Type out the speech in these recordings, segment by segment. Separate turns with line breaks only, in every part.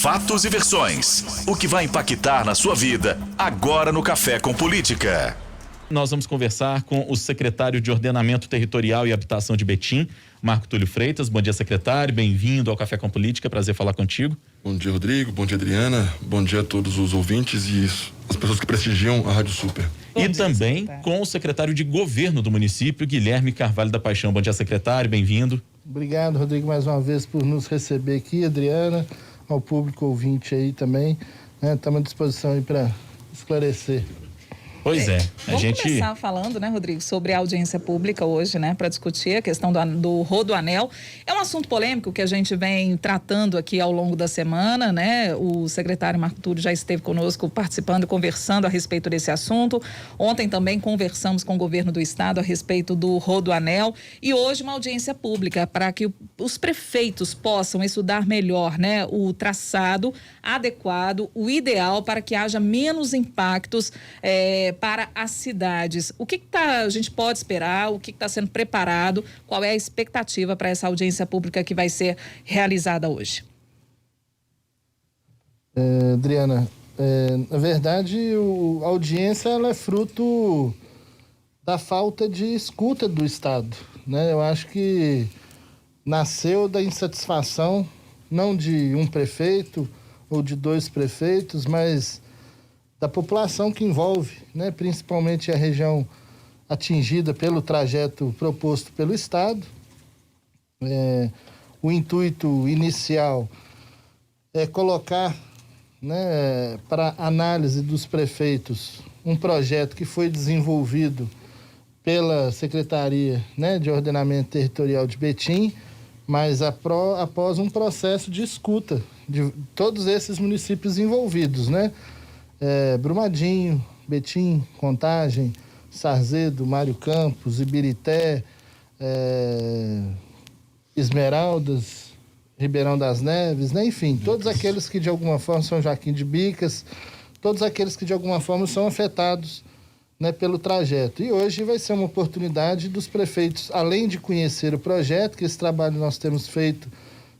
Fatos e versões. O que vai impactar na sua vida agora no Café com Política.
Nós vamos conversar com o secretário de Ordenamento Territorial e Habitação de Betim, Marco Túlio Freitas. Bom dia, secretário. Bem-vindo ao Café com Política. Prazer falar contigo.
Bom dia, Rodrigo. Bom dia, Adriana. Bom dia a todos os ouvintes e as pessoas que prestigiam a Rádio Super.
Bom dia, também secretário. Com o secretário de Governo do município, Guilherme Carvalho da Paixão. Bom dia, secretário. Bem-vindo.
Obrigado, Rodrigo, mais uma vez por nos receber aqui, Adriana, ao público ouvinte aí também, né? Estamos à disposição aí para esclarecer.
Pois é.
Vamos começar falando, né, Rodrigo, sobre a audiência pública hoje, né, para discutir a questão do Rodoanel. É um assunto polêmico que a gente vem tratando aqui ao longo da semana, né? O secretário Marco Túlio já esteve conosco participando e conversando a respeito desse assunto. Ontem também conversamos com o governo do estado a respeito do Rodoanel e hoje uma audiência pública para que os prefeitos possam estudar melhor, né, o traçado adequado, o ideal para que haja menos impactos para as cidades. O que a gente pode esperar? O que está sendo preparado? Qual é a expectativa para essa audiência pública que vai ser realizada hoje?
Adriana, na verdade, a audiência ela é fruto da falta de escuta do Estado, né? Eu acho que nasceu da insatisfação, não de um prefeito ou de dois prefeitos, mas da população que envolve, né, principalmente a região atingida pelo trajeto proposto pelo Estado. O intuito inicial é colocar, né, para análise dos prefeitos um projeto que foi desenvolvido pela Secretaria, né, de Ordenamento Territorial de Betim, mas após um processo de escuta de todos esses municípios envolvidos, né? Brumadinho, Betim, Contagem, Sarzedo, Mário Campos, Ibirité, Esmeraldas, Ribeirão das Neves, né? Enfim, todos aqueles que de alguma forma, São Joaquim de Bicas, todos aqueles que de alguma forma são afetados, né, pelo trajeto. E hoje vai ser uma oportunidade dos prefeitos, além de conhecer o projeto, que esse trabalho nós temos feito,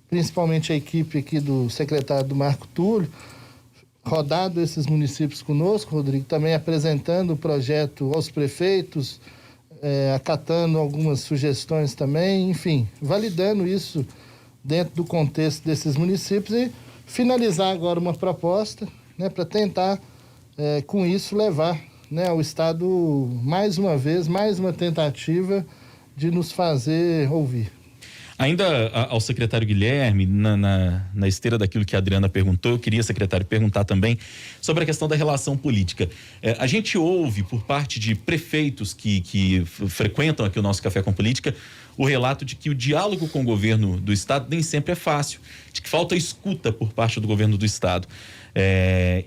principalmente a equipe aqui do secretário do Marco Túlio, rodado esses municípios conosco, Rodrigo, também apresentando o projeto aos prefeitos, acatando algumas sugestões também, enfim, validando isso dentro do contexto desses municípios e finalizar agora uma proposta, né, para tentar, com isso, levar, né, ao Estado, mais uma vez, mais uma tentativa de nos fazer ouvir.
Ainda ao secretário Guilherme, na esteira daquilo que a Adriana perguntou, eu queria, secretário, perguntar também sobre a questão da relação política. A gente ouve por parte de prefeitos que frequentam aqui o nosso Café com Política o relato de que o diálogo com o governo do estado nem sempre é fácil, de que falta escuta por parte do governo do estado.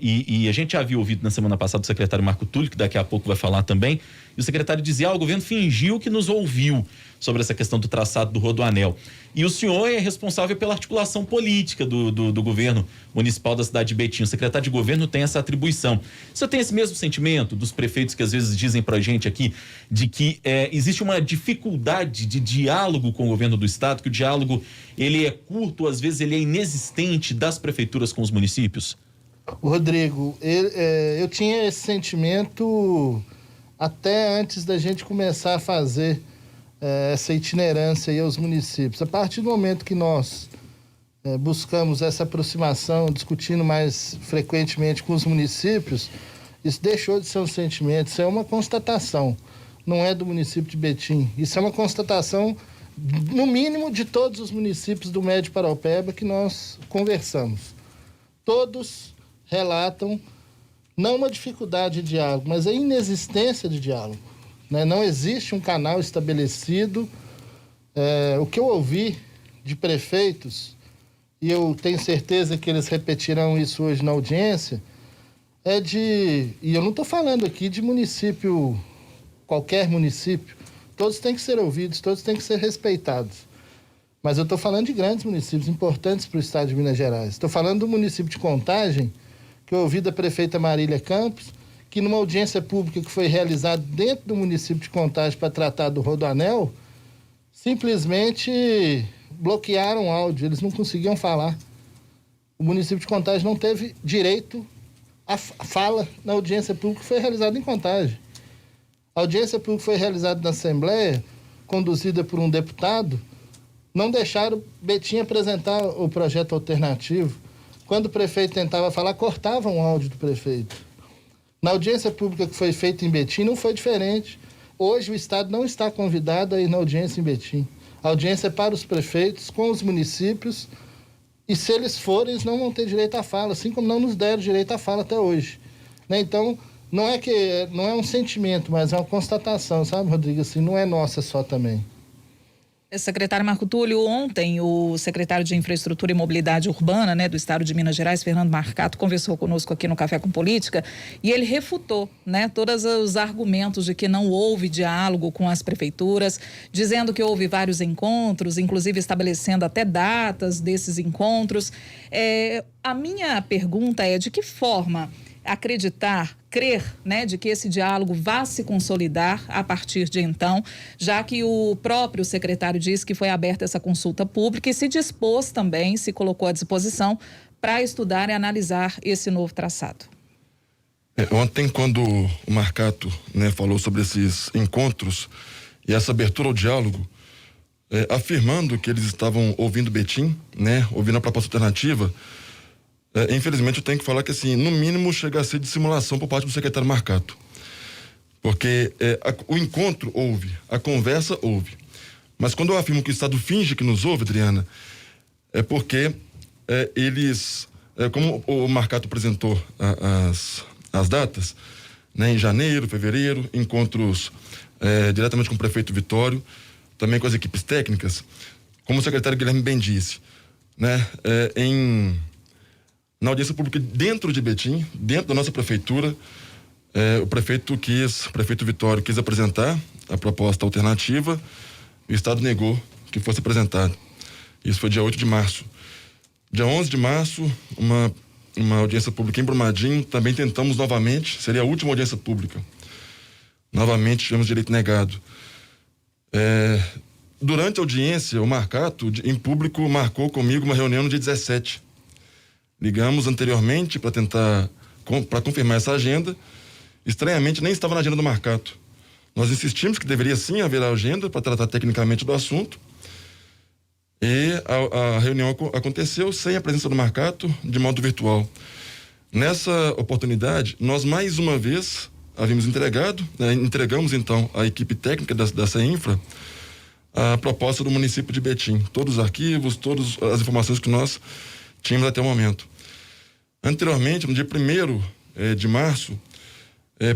E a gente já havia ouvido na semana passada o secretário Marco Túlio, que daqui a pouco vai falar também, e o secretário dizia, o governo fingiu que nos ouviu sobre essa questão do traçado do Rodoanel. E o senhor é responsável pela articulação política do governo municipal da cidade de Betim. O secretário de governo tem essa atribuição. O senhor tem esse mesmo sentimento dos prefeitos que às vezes dizem pra gente aqui de que existe uma dificuldade de diálogo com o governo do estado, que o diálogo ele é curto, às vezes ele é inexistente das prefeituras com os municípios?
Rodrigo, eu tinha esse sentimento até antes da gente começar a fazer essa itinerância aí aos municípios. A partir do momento que nós buscamos essa aproximação, discutindo mais frequentemente com os municípios, isso deixou de ser um sentimento, isso é uma constatação, não é do município de Betim, isso é uma constatação, no mínimo, de todos os municípios do Médio Paraopeba que nós conversamos. Todos relatam não uma dificuldade de diálogo, mas a inexistência de diálogo. Não existe um canal estabelecido. O que eu ouvi de prefeitos, e eu tenho certeza que eles repetirão isso hoje na audiência, e eu não estou falando aqui de município, qualquer município, todos têm que ser ouvidos, todos têm que ser respeitados. Mas eu estou falando de grandes municípios importantes para o estado de Minas Gerais. Estou falando do município de Contagem, que eu ouvi da prefeita Marília Campos, que numa audiência pública que foi realizada dentro do município de Contagem para tratar do Rodoanel, simplesmente bloquearam o áudio, eles não conseguiam falar. o município de Contagem não teve direito à fala na audiência pública que foi realizada em Contagem. A audiência pública foi realizada na Assembleia, conduzida por um deputado. Não deixaram Betim apresentar o projeto alternativo. Quando o prefeito tentava falar, cortavam o áudio do prefeito. Na audiência pública que foi feita em Betim não foi diferente. Hoje o Estado não está convidado a ir na audiência em Betim. A audiência é para os prefeitos, com os municípios, e se eles forem, eles não vão ter direito à fala, assim como não nos deram direito à fala até hoje. Né? Então, não é um sentimento, mas é uma constatação, sabe, Rodrigo? Assim, não é nossa só também.
Secretário Marco Túlio, ontem o secretário de Infraestrutura e Mobilidade Urbana, né, do Estado de Minas Gerais, Fernando Marcato, conversou conosco aqui no Café com Política e ele refutou, né, todos os argumentos de que não houve diálogo com as prefeituras, dizendo que houve vários encontros, inclusive estabelecendo até datas desses encontros. A minha pergunta é: de que forma acreditar, crer, né, de que esse diálogo vá se consolidar a partir de então, já que o próprio secretário disse que foi aberta essa consulta pública e se dispôs também, se colocou à disposição para estudar e analisar esse novo traçado.
Ontem, quando o Marcato, né, falou sobre esses encontros e essa abertura ao diálogo, afirmando que eles estavam ouvindo Betim, né, ouvindo a proposta alternativa, infelizmente eu tenho que falar que, assim, no mínimo chega a ser dissimulação por parte do secretário Marcato. Porque o encontro houve, a conversa houve. Mas quando eu afirmo que o Estado finge que nos ouve, Adriana, é porque eles, como o Marcato apresentou as datas, né, em janeiro, fevereiro, encontros diretamente com o prefeito Vitório, também com as equipes técnicas, como o secretário Guilherme bem disse, né, na audiência pública dentro de Betim, dentro da nossa prefeitura, o prefeito Vitório quis apresentar a proposta alternativa, o Estado negou que fosse apresentado. Isso foi dia 8 de março. Dia 11 de março, uma audiência pública em Brumadinho, também tentamos novamente, seria a última audiência pública. Novamente tivemos direito negado. Durante a audiência, o Marcato, em público, marcou comigo uma reunião no dia 17. Ligamos anteriormente para confirmar essa agenda. Estranhamente, nem estava na agenda do Marcato. Nós insistimos que deveria sim haver a agenda para tratar tecnicamente do assunto. E a reunião aconteceu sem a presença do Marcato, de modo virtual. Nessa oportunidade, nós mais uma vez havíamos entregamos então à equipe técnica da CEINFRA a proposta do município de Betim. Todos os arquivos, todas as informações que nós tínhamos até o momento. Anteriormente, no dia 1º de março,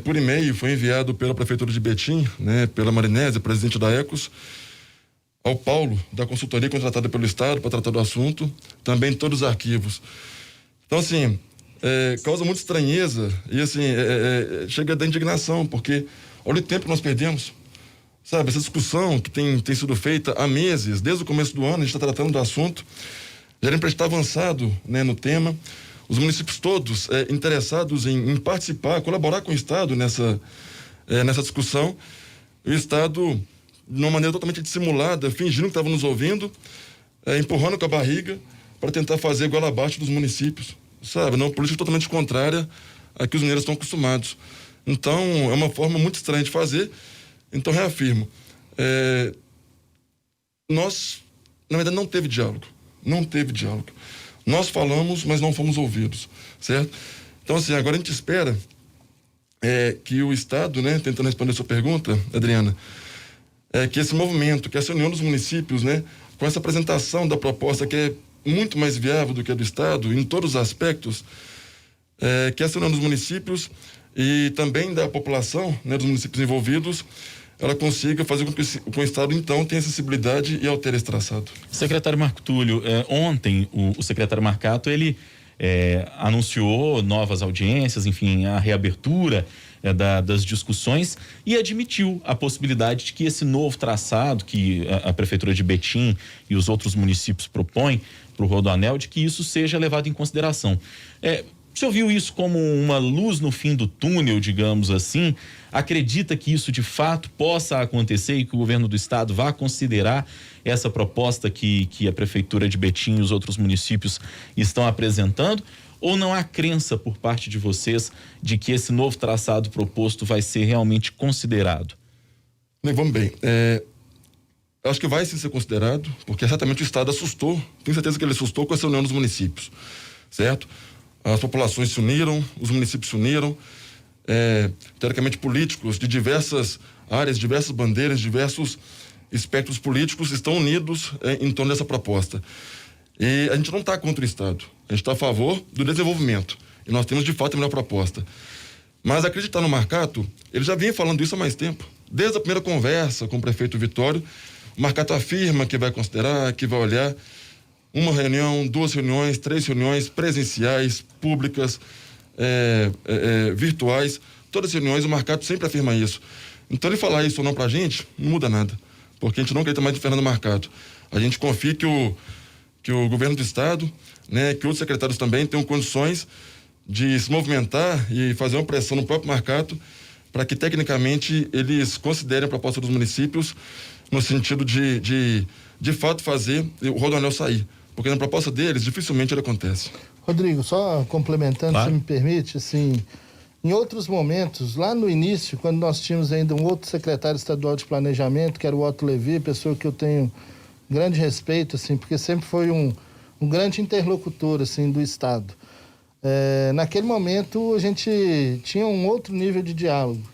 por e-mail, foi enviado pela Prefeitura de Betim, né, pela Marinésia, presidente da ECOS, ao Paulo, da consultoria contratada pelo Estado para tratar do assunto, também todos os arquivos. Então, assim, causa muita estranheza e, assim, chega da indignação, porque olha o tempo que nós perdemos. Sabe, essa discussão que tem sido feita há meses, desde o começo do ano, a gente está tratando do assunto, já era para estar avançado, né, no tema. Os municípios todos interessados em participar, colaborar com o Estado nessa discussão. O Estado, de uma maneira totalmente dissimulada, fingindo que estava nos ouvindo, empurrando com a barriga para tentar fazer igual abaixo dos municípios. Sabe, uma política totalmente contrária a que os mineiros estão acostumados. Então, é uma forma muito estranha de fazer. Então, reafirmo, nós, na verdade, não teve diálogo. Não teve diálogo. Nós falamos, mas não fomos ouvidos, certo? Então, assim, agora a gente espera que o Estado, né, tentando responder a sua pergunta, Adriana, que esse movimento, que essa união dos municípios, né, com essa apresentação da proposta que é muito mais viável do que a do Estado, em todos os aspectos, que essa união dos municípios e também da população, né, dos municípios envolvidos, ela consiga fazer com que o Estado, então, tenha acessibilidade e altere esse traçado.
Secretário Marco Túlio, ontem o secretário Marcato, ele anunciou novas audiências, enfim, a reabertura das discussões e admitiu a possibilidade de que esse novo traçado que a Prefeitura de Betim e os outros municípios propõem para o Rodoanel, de que isso seja levado em consideração. O senhor viu isso como uma luz no fim do túnel, digamos assim? Acredita que isso de fato possa acontecer e que o governo do estado vá considerar essa proposta que a prefeitura de Betim e os outros municípios estão apresentando? Ou não há crença por parte de vocês de que esse novo traçado proposto vai ser realmente considerado?
Vamos bem. Eu acho que vai sim ser considerado, porque exatamente o estado assustou, tenho certeza que ele assustou com essa união dos municípios, certo? As populações se uniram, os municípios se uniram, teoricamente políticos de diversas áreas, diversas bandeiras, diversos espectros políticos estão unidos em torno dessa proposta. E a gente não está contra o Estado, a gente está a favor do desenvolvimento. E nós temos de fato a melhor proposta. Mas acreditar no Marcato, ele já vinha falando isso há mais tempo. Desde a primeira conversa com o prefeito Vitório, o Marcato afirma que vai considerar, que vai olhar uma reunião, 2 reuniões, 3 reuniões presenciais, públicas, virtuais, todas as reuniões, o Marcato sempre afirma isso. Então ele falar isso ou não pra gente, não muda nada, porque a gente não acredita mais no Fernando Marcato. A gente confia que o governo do estado, né, que outros secretários também tenham condições de se movimentar e fazer uma pressão no próprio Marcato para que tecnicamente eles considerem a proposta dos municípios no sentido de fato fazer o Rodoanel sair, porque na proposta deles dificilmente ele acontece.
Rodrigo, só complementando,
claro.
Se me permite, assim, em outros momentos, lá no início, quando nós tínhamos ainda um outro secretário estadual de planejamento, que era o Otto Levi, pessoa que eu tenho grande respeito, assim, porque sempre foi um grande interlocutor, assim, do estado. Naquele momento a gente tinha um outro nível de diálogo.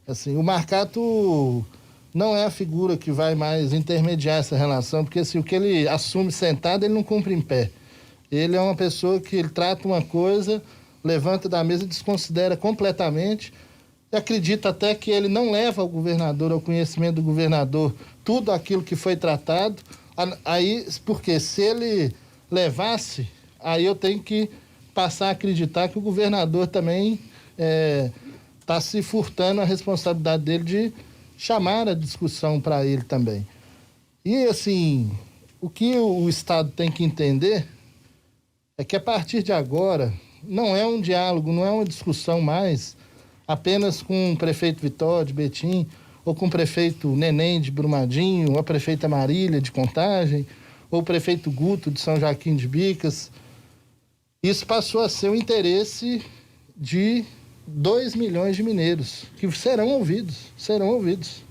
Assim, o Marcato não é a figura que vai mais intermediar essa relação, porque assim, o que ele assume sentado, ele não cumpre em pé. Ele é uma pessoa que ele trata uma coisa, levanta da mesa, desconsidera completamente, e acredita até que ele não leva ao governador, ao conhecimento do governador, tudo aquilo que foi tratado. Aí, porque se ele levasse, aí eu tenho que passar a acreditar que o governador também está se furtando a responsabilidade dele de chamar a discussão para ele também. E assim, o que o Estado tem que entender é que a partir de agora não é um diálogo, não é uma discussão mais apenas com o prefeito Vitório de Betim, ou com o prefeito Neném de Brumadinho, ou a prefeita Marília de Contagem, ou o prefeito Guto de São Joaquim de Bicas. Isso passou a ser o interesse de 2 milhões de mineiros, que serão ouvidos.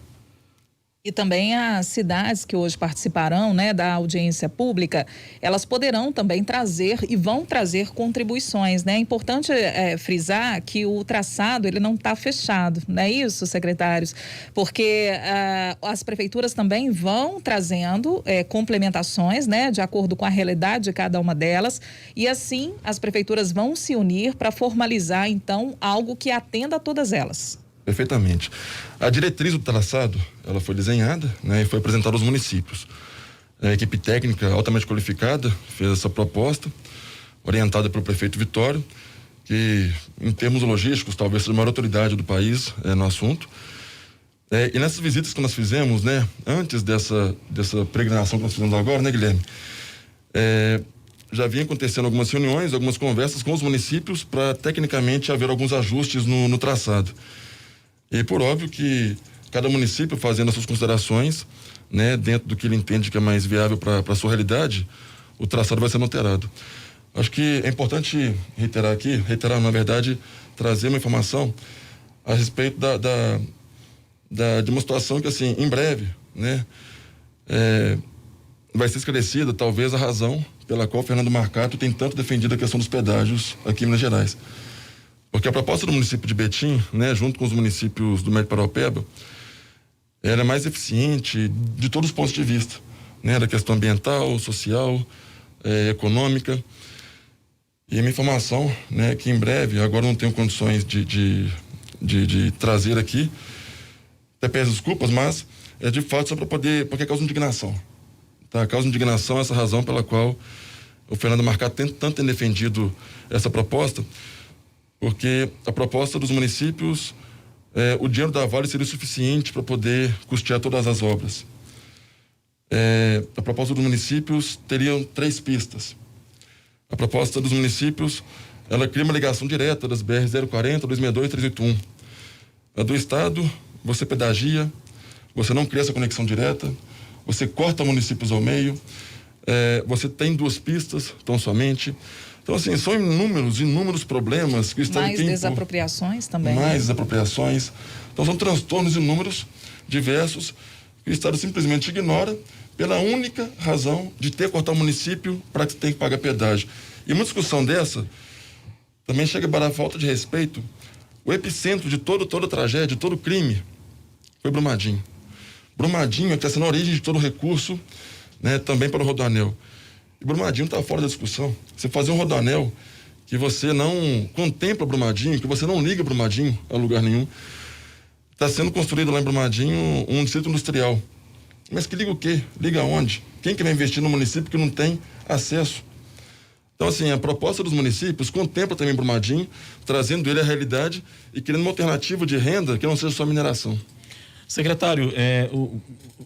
E também as cidades que hoje participarão, né, da audiência pública, elas poderão também trazer e vão trazer contribuições, né? É importante frisar que o traçado, ele não está fechado, não é isso, secretários? Porque as prefeituras também vão trazendo complementações, né, de acordo com a realidade de cada uma delas, e assim as prefeituras vão se unir para formalizar, então, algo que atenda a todas elas.
Perfeitamente. A diretriz do traçado, ela foi desenhada, né, e foi apresentada aos municípios. A equipe técnica altamente qualificada fez essa proposta, orientada pelo prefeito Vitório, que em termos logísticos talvez seja a maior autoridade do país no assunto. E nessas visitas que nós fizemos, né, antes dessa peregrinação que nós fizemos agora, né, Guilherme, já vinha acontecendo algumas reuniões, algumas conversas com os municípios para tecnicamente haver alguns ajustes no traçado. E por óbvio que cada município fazendo as suas considerações, né, dentro do que ele entende que é mais viável para a sua realidade, o traçado vai sendo alterado. Acho que é importante reiterar na verdade, trazer uma informação a respeito de uma situação que assim, em breve, né, vai ser esclarecida talvez a razão pela qual o Fernando Marcato tem tanto defendido a questão dos pedágios aqui em Minas Gerais. Porque a proposta do município de Betim, né, junto com os municípios do Médio Paraopeba, ela é mais eficiente de todos os pontos de vista, né, da questão ambiental, social, econômica. E a minha informação, né, que em breve, agora não tenho condições de trazer aqui, até peço desculpas, mas é de fato só para poder, porque causa indignação. Tá? Causa indignação essa razão pela qual o Fernando Marcato tanto tem defendido essa proposta, porque a proposta dos municípios, o dinheiro da Vale seria suficiente para poder custear todas as obras. A proposta dos municípios teriam 3 pistas. A proposta dos municípios ela cria uma ligação direta das BR 040, 262 e 381. A do estado, você pedagia, você não cria essa conexão direta, você corta municípios ao meio, você tem 2 pistas, tão somente. Então, assim, são inúmeros problemas que o Estado
mais desapropriações também.
Mais desapropriações. Então, são transtornos inúmeros, diversos, que o Estado simplesmente ignora pela única razão de ter que cortar o município para que você tenha que pagar pedágio. E uma discussão dessa também chega para a falta de respeito. O epicentro de toda tragédia, de todo crime, foi Brumadinho. Brumadinho é que está sendo a origem de todo o recurso, né, também para o Rodoanel. E Brumadinho está fora da discussão. Você fazer um Rodoanel que você não contempla Brumadinho, que você não liga Brumadinho a lugar nenhum. Está sendo construído lá em Brumadinho um distrito industrial. Mas que liga o quê? Liga onde? Quem que vai investir no município que não tem acesso? Então, assim, a proposta dos municípios contempla também Brumadinho, trazendo ele à realidade e criando uma alternativa de renda que não seja só mineração.
Secretário,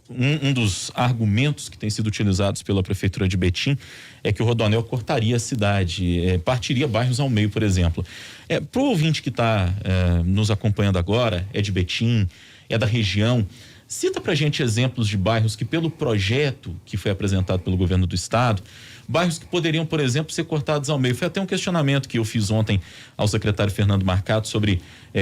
um dos argumentos que tem sido utilizados pela Prefeitura de Betim é que o Rodoanel cortaria a cidade, partiria bairros ao meio, por exemplo. Para o ouvinte que está nos acompanhando agora, é de Betim, é da região, cita pra gente exemplos de bairros que, pelo projeto que foi apresentado pelo governo do estado, bairros que poderiam, por exemplo, ser cortados ao meio. Foi até um questionamento que eu fiz ontem ao secretário Fernando Marcato sobre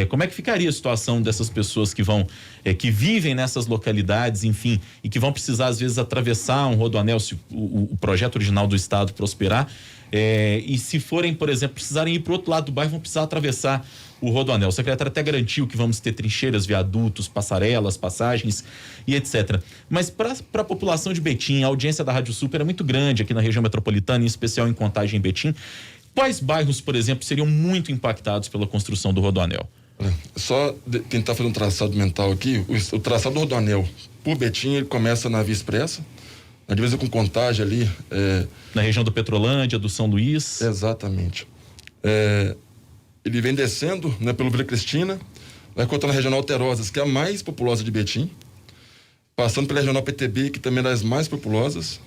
como é que ficaria a situação dessas pessoas que vivem nessas localidades, enfim, e que vão precisar, às vezes, atravessar um rodoanel se o projeto original do estado prosperar, e se forem, por exemplo, precisarem ir para o outro lado do bairro, vão precisar atravessar o rodoanel. O secretário até garantiu que vamos ter trincheiras, viadutos, passarelas, passagens e etc. Mas para a população de Betim, a audiência da Rádio Super é muito grande aqui na região metropolitana, em especial em Contagem e Betim. Quais bairros, por exemplo, seriam muito impactados pela construção do rodoanel?
Só tentar fazer um traçado mental aqui. O traçado do rodoanel por Betim, ele começa na Via Expressa, na divisa com Contagem ali.
Na região do Petrolândia, do São Luís.
Exatamente. Ele vem descendo, né, pelo Vila Cristina, vai cortando a Regional Alterosas, que é a mais populosa de Betim, passando pela Regional PTB, que também é das mais populosas,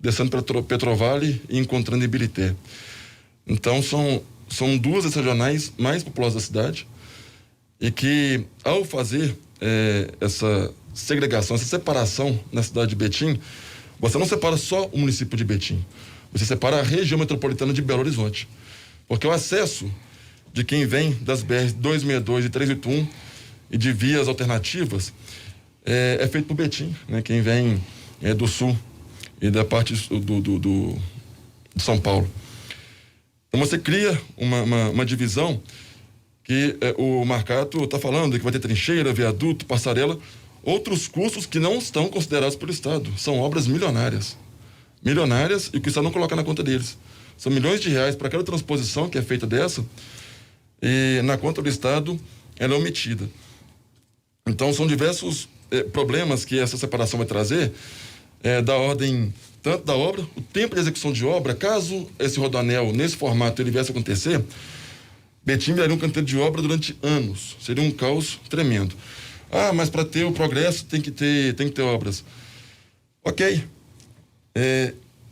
descendo pela Petrovale e encontrando em Ibirité. Então, são 2 das regionais mais populosas da cidade e que, ao fazer essa segregação, essa separação na cidade de Betim, você não separa só o município de Betim, você separa a região metropolitana de Belo Horizonte, porque o acesso de quem vem das BR 262 e 381 e de vias alternativas é feito por Betim, né? Quem vem do sul e da parte de São Paulo. Então você cria uma divisão que o Marcato está falando que vai ter trincheira, viaduto, passarela, outros custos que não estão considerados pelo Estado. São obras milionárias e que o Estado não coloca na conta deles. São milhões de reais para cada transposição que é feita dessa, e na conta do Estado ela é omitida. Então são diversos problemas que essa separação vai trazer, da ordem tanto da obra, o tempo de execução de obra. Caso esse rodoanel nesse formato ele viesse a acontecer, Betim viraria um canteiro de obra durante anos, seria um caos tremendo. Mas para ter o progresso tem que ter obras. Ok,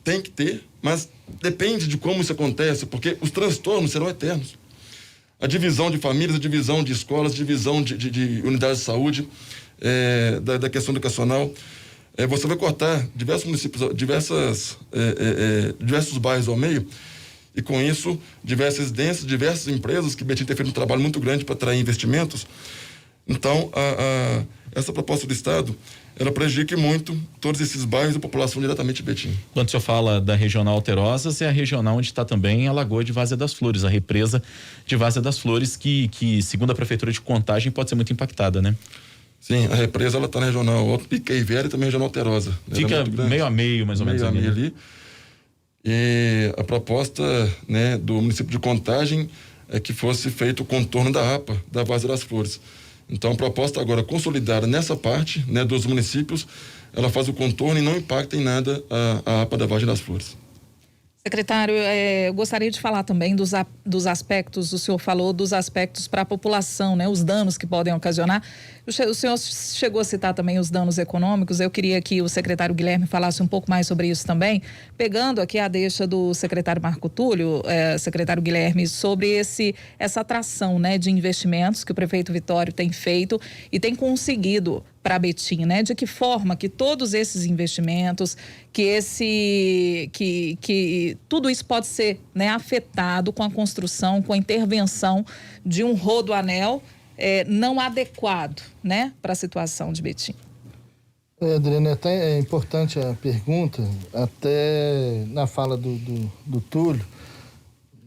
tem que ter, mas depende de como isso acontece, porque os transtornos serão eternos. A divisão de famílias, a divisão de escolas, a divisão de unidades de saúde, da questão educacional. Você vai cortar diversos municípios, diversos bairros ao meio, e com isso, diversas residências, diversas empresas, que Betim tem feito um trabalho muito grande para atrair investimentos. Então, essa proposta do Estado, ela prejudica muito todos esses bairros e a população diretamente de Betim.
Quando o senhor fala da Regional Alterosas, é a regional onde está também a Lagoa de Várzea das Flores, a represa de Várzea das Flores, que segundo a Prefeitura de Contagem, pode ser muito impactada, né?
Sim, a represa ela está na Regional Alto Piqueivera e também Regional Alterosa.
Fica meio a meio, mais ou menos ali.
E a proposta, né, do município de Contagem é que fosse feito o contorno da APA, da Várzea das Flores. Então, a proposta agora consolidada nessa parte, né, dos municípios, ela faz o contorno e não impacta em nada a APA da Vargem das Flores.
Secretário, eu gostaria de falar também dos aspectos, o senhor falou dos aspectos para a população, né? Os danos que podem ocasionar. O senhor chegou a citar também os danos econômicos. Eu queria que o secretário Guilherme falasse um pouco mais sobre isso também, pegando aqui a deixa do secretário Marco Túlio, secretário Guilherme, sobre essa atração, né, de investimentos que o prefeito Vitório tem feito e tem conseguido para Betim, né? De que forma que todos esses investimentos, que tudo isso pode ser, né, afetado com a construção, com a intervenção de um rodoanel não adequado, né, para a situação de Betim.
Adriana, até é importante a pergunta, até na fala do Túlio,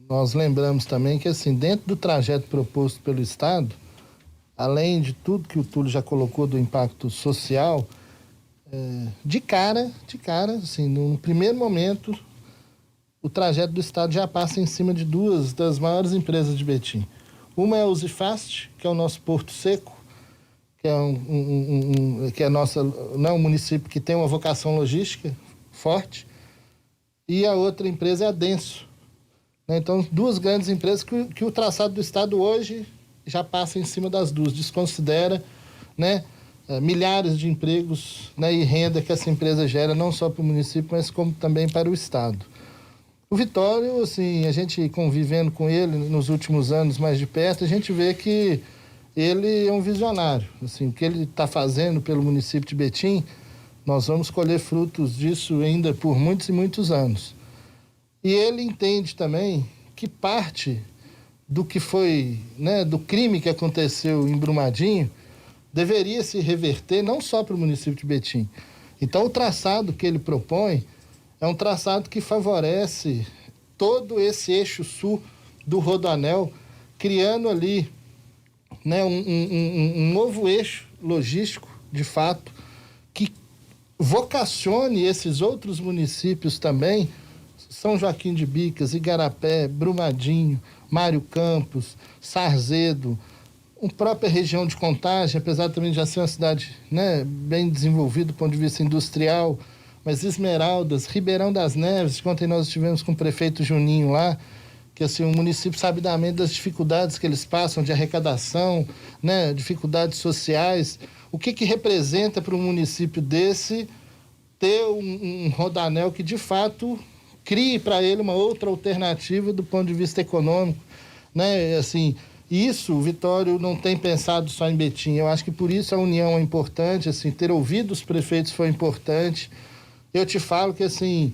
nós lembramos também que, assim, dentro do trajeto proposto pelo Estado, além de tudo que o Túlio já colocou do impacto social, de cara, assim, no primeiro momento, o trajeto do Estado já passa em cima de duas das maiores empresas de Betim. Uma é a Usifast, que é o nosso porto seco, que é que é um município que tem uma vocação logística forte, e a outra empresa é a Denso. Então, duas grandes empresas que o traçado do Estado hoje já passa em cima das duas, desconsidera, né, milhares de empregos, né, e renda que essa empresa gera, não só para o município, mas como também para o Estado. O Vitório, assim, a gente convivendo com ele nos últimos anos mais de perto, a gente vê que ele é um visionário. Assim, o que ele está fazendo pelo município de Betim, nós vamos colher frutos disso ainda por muitos e muitos anos. E ele entende também que parte do que foi, né, do crime que aconteceu em Brumadinho, deveria se reverter não só para o município de Betim. Então, o traçado que ele propõe é um traçado que favorece todo esse eixo sul do Rodoanel, criando ali, né, um novo eixo logístico, de fato, que vocacione esses outros municípios também, São Joaquim de Bicas, Igarapé, Brumadinho, Mário Campos, Sarzedo, a própria região de Contagem, apesar também de já ser uma cidade, né, bem desenvolvida do ponto de vista industrial, mas Esmeraldas, Ribeirão das Neves, ontem nós estivemos com o prefeito Juninho lá, que assim, o município sabe das dificuldades que eles passam de arrecadação, né, dificuldades sociais. O que representa para um município desse ter um rodoanel que de fato crie para ele uma outra alternativa do ponto de vista econômico, né? Assim, isso o Vitório não tem pensado só em Betim. Eu acho que por isso a união é importante, assim, ter ouvido os prefeitos foi importante. Eu te falo que, assim,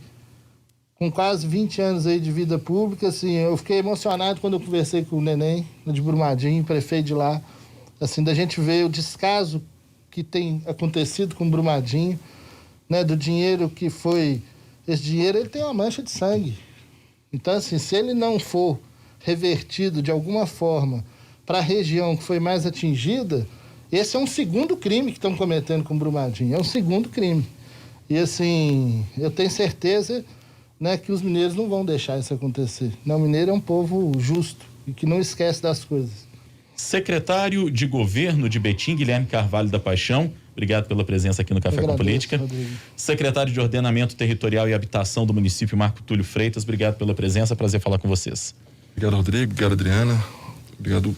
com quase 20 anos aí de vida pública, assim, eu fiquei emocionado quando eu conversei com o Neném, de Brumadinho, prefeito de lá, assim, da gente ver o descaso que tem acontecido com Brumadinho, né, do dinheiro que foi... Esse dinheiro, ele tem uma mancha de sangue. Então, assim, se ele não for revertido de alguma forma para a região que foi mais atingida, esse é um segundo crime que estão cometendo com Brumadinho. É um segundo crime. E, assim, eu tenho certeza, né, que os mineiros não vão deixar isso acontecer. Não, o mineiro é um povo justo e que não esquece das coisas.
Secretário de Governo de Betim, Guilherme Carvalho da Paixão, obrigado pela presença aqui no Café com Política. Rodrigo. Secretário de Ordenamento Territorial e Habitação do município, Marco Túlio Freitas, obrigado pela presença, prazer falar com vocês.
Obrigado, Rodrigo, obrigado, Adriana, obrigado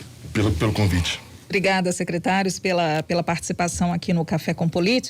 pelo convite.
Obrigada, secretários, pela participação aqui no Café com Política.